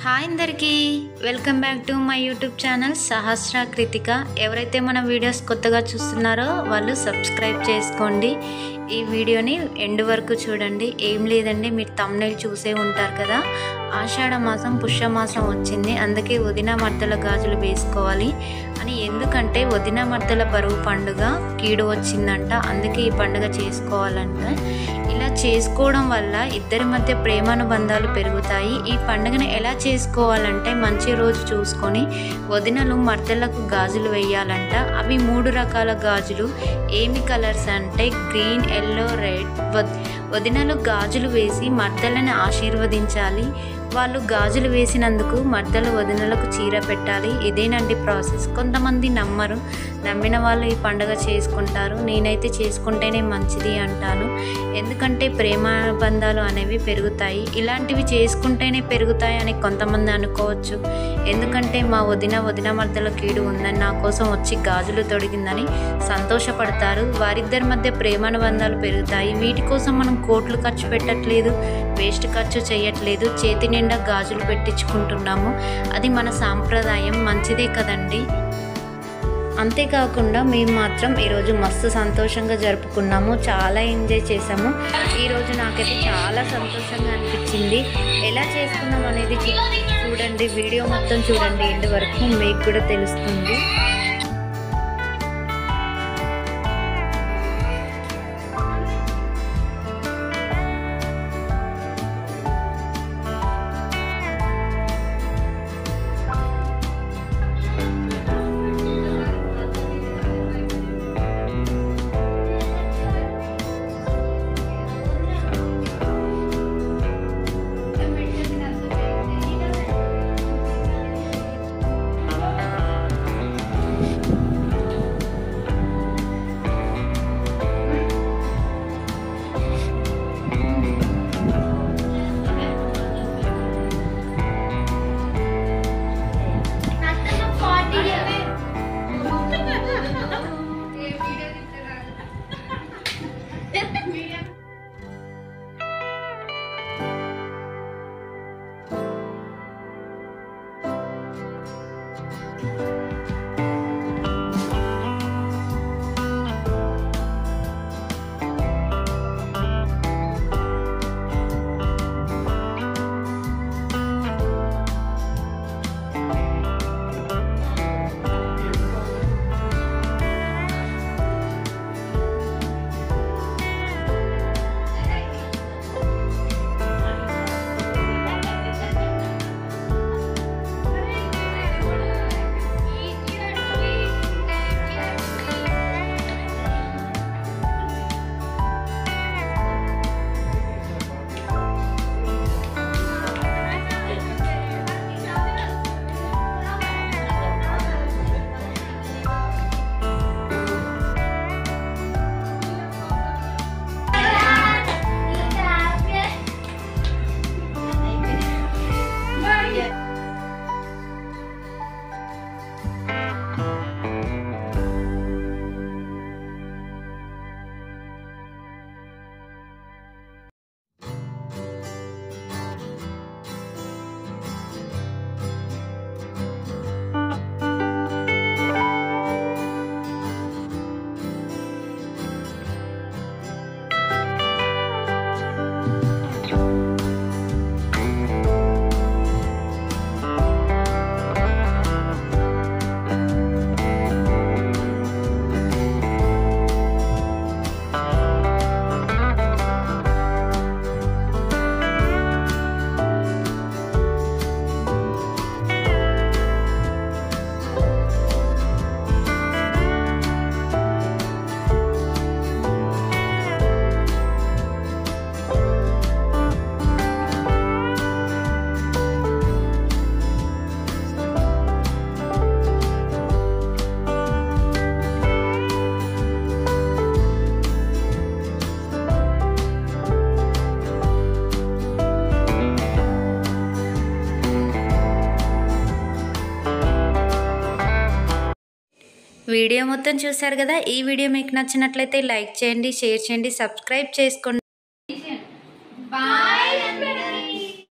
Hi అందరికీ welcome back to my YouTube channel Sahasra Kritika. ఎవరైతే మన వీడియోస్ కొత్తగా చూస్తున్నారో వాళ్ళు సబ్స్క్రైబ్ చేసుకోండి. ఈ వీడియోని ఎండ్ వరకు చూడండి. ఏం లేదండి, మీరు థంబ్నెయిల్ చూసే ఉంటారు కదా, ఆషాఢ మాసం పుష్యమాసం వచ్చింది, అందుకే వదిన మర్దల గాజులు వేసుకోవాలి అని. ఎందుకంటే వదిన మర్దల బరువు పండుగ కీడు వచ్చిందంట, అందుకే ఈ పండుగ చేసుకోవాలంట. ఇలా చేసుకోవడం వల్ల ఇద్దరి మధ్య ప్రేమానుబంధాలు పెరుగుతాయి. ఈ పండుగను ఎలా చేసుకోవాలంటే మంచి రోజు చూసుకొని వదినలు మర్దలకు గాజులు వేయాలంట. అవి 3 రకాల గాజులు. ఏమి కలర్స్ అంటే గ్రీన్, ఎల్లో, రెడ్. వదినలు గాజులు వేసి మర్దలను ఆశీర్వదించాలి. వాళ్ళు గాజులు వేసినందుకు మర్దలు వదినలకు చీర పెట్టాలి. ఇదేనండి ప్రాసెస్. కొంతమంది నమ్మరు, నమ్మిన వాళ్ళు ఈ పండుగ చేసుకుంటారు. నేనైతే చేసుకుంటేనే మంచిది అంటాను. ఎందుకంటే ప్రేమ బంధాలు అనేవి పెరుగుతాయి. ఇలాంటివి చేసుకుంటేనే పెరుగుతాయి అని కొంతమంది అనుకోవచ్చు. ఎందుకంటే మా వదిన మర్దల కీడు ఉందని నా కోసం వచ్చి గాజులు తొడిగిందని సంతోషపడతారు. వారిద్దరి మధ్య ప్రేమానుబంధాలు పెరుగుతాయి. వీటి కోసం మనం కోట్లు ఖర్చు పెట్టట్లేదు, వేస్ట్ ఖర్చు చేయట్లేదు, చేతి నిండా గాజులు పెట్టించుకుంటున్నాము. అది మన సాంప్రదాయం, మంచిదే కదండి. అంతేకాకుండా మేము మాత్రం ఈరోజు మస్తు సంతోషంగా జరుపుకున్నాము, చాలా ఎంజాయ్ చేసాము. ఈరోజు నాకైతే చాలా సంతోషంగా అనిపించింది. ఎలా చేసుకున్నాం అనేది చూడండి, వీడియో మొత్తం చూడండి ఎండ్ వరకు, మీకు కూడా తెలుస్తుంది. వీడియో మొత్తం చూశారు కదా. ఈ వీడియో మీకు నచ్చినట్లయితే లైక్ చేయండి, షేర్ చేయండి, సబ్స్క్రైబ్ చేసుకోండి.